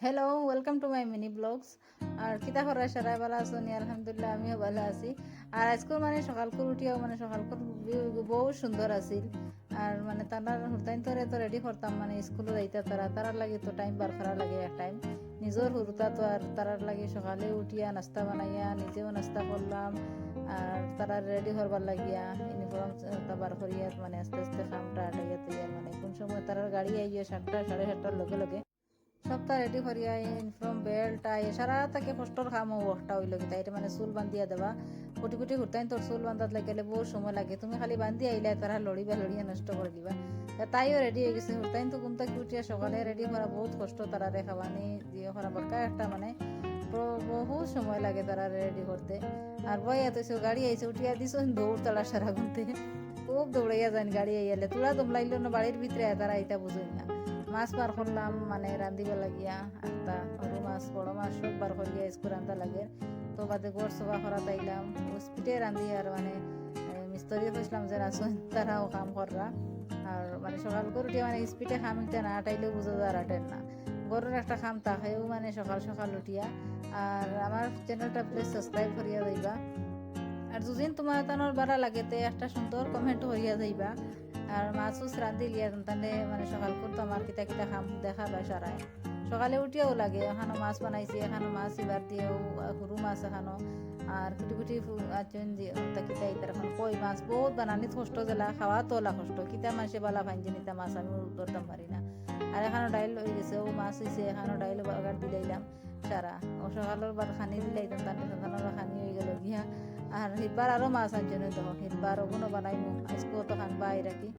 Hello, welcome to my mini blogs. আর কিতা করা সারাই ভালো আছো নি? আলহামদুলিল্লাহ আমিও ভালো আছি। আর আজকেও মানে সকাল করে উঠিয়াও মানে সকাল করে বহু সুন্দর আছিল। আর মানে তারা হুরতাইন তরে তো রেডি করতাম মানে স্কুলে যাইতা তারার লাগে তো টাইম বার করা লাগে এক টাইম। নিজের হুরতা তো আর তারার লাগে সকালে উঠিয়া নাস্তা বানাইয়া নিজেও নাস্তা করলাম। আর তারা রেডি করবার লাগিয়া ইউনিফর্ম বার করিয়া মানে আস্তে আস্তে খামটা আটাইয়া তৈয়ার মানে কোন সময় তারার গাড়ি আইয়া 7টা 7:30টার লগে লগে সপ্তাহ রেডি করিয়া ইউনিফর্ম বেল্ট টাই সারা তাকে কষ্টর কাম ওটা হইল কি তাই মানে চুল বান্ধিয়া দেবা কুটি কুটি হুরতাইন তোর চুল বান্ধাত লাগিলে বহু সময় লাগে তুমি খালি বান্ধি আইলে তারা লড়িয়া নষ্ট করে দিবা। তাইও রেডি হয়ে গেছে হুরতাইন তো ঘুমতা কি উঠিয়া সকালে রেডি করা বহুত কষ্ট তারা খাওয়ানি দিয়ে করা বাক্কা একটা মানে বহু সময় লাগে তারা রেডি করতে। আর বই এত গাড়ি আইসে উঠিয়া দিস দৌড় তারা সারা ঘুমতে খুব দৌড়াইয়া যান গাড়ি আইয়ালে তোরা দমলাইল না বাড়ির ভিতরে তারা আইতা বুঝুন না। মাছ বার করলাম মানে রান্ধিবা লাগিয়া একটা সরু মাছ বড় মাছ সব বার করিয়া স্কুল রান্ধা লাগে তো বাদে গড় সবা করা তাইলাম স্পিডে রান্ধি আর মানে মিস্তরি খুঁজলাম যে আসুন তারাও কাম কররা। আর মানে সকাল করে উঠিয়া মানে স্পিডে খাম ইটা না আটাইলেও বুঝা যায় আর আটেন না গরুর একটা খাম তাকেও মানে সকাল সকাল উঠিয়া। আর আমার চ্যানেলটা প্লিজ সাবস্ক্রাইব করিয়া যাইবা। আর দুদিন তোমার তানোর বাড়া লাগেতে একটা সুন্দর কমেন্ট হইয়া যাইবা। আর মাছ উস রান্ধি লিয়া তাহলে মানে সকাল করতো আমার কিতা কিতা খাম দেখা পায় সারায় সকালে উঠিয়াও লাগে এখানো মাছ বানাইছি এখানো মাছ এবার দিয়েও সরু মাছ এখানো আর কুটি কুটি আচন কিতা ইতার এখন কই মাছ বহুত বানানি কষ্ট জেলা খাওয়া তোলা কষ্ট কিতা মাসে বালা ভাঞ্জি নিতা মাছ আমি ধরতাম পারি না। আর এখানো ডাইল হয়ে গেছে ও মাছ হয়েছে এখানো ডাইল বাগার দিলাইলাম সারা ও সকালের বার খানি দিলাইতাম তার খানি হয়ে গেল গিয়া। আর হিরবার আরও মাছ আনছেন দেখো হিরবার ওগুলো বানাইমু আজকেও তো খান বাই রাখি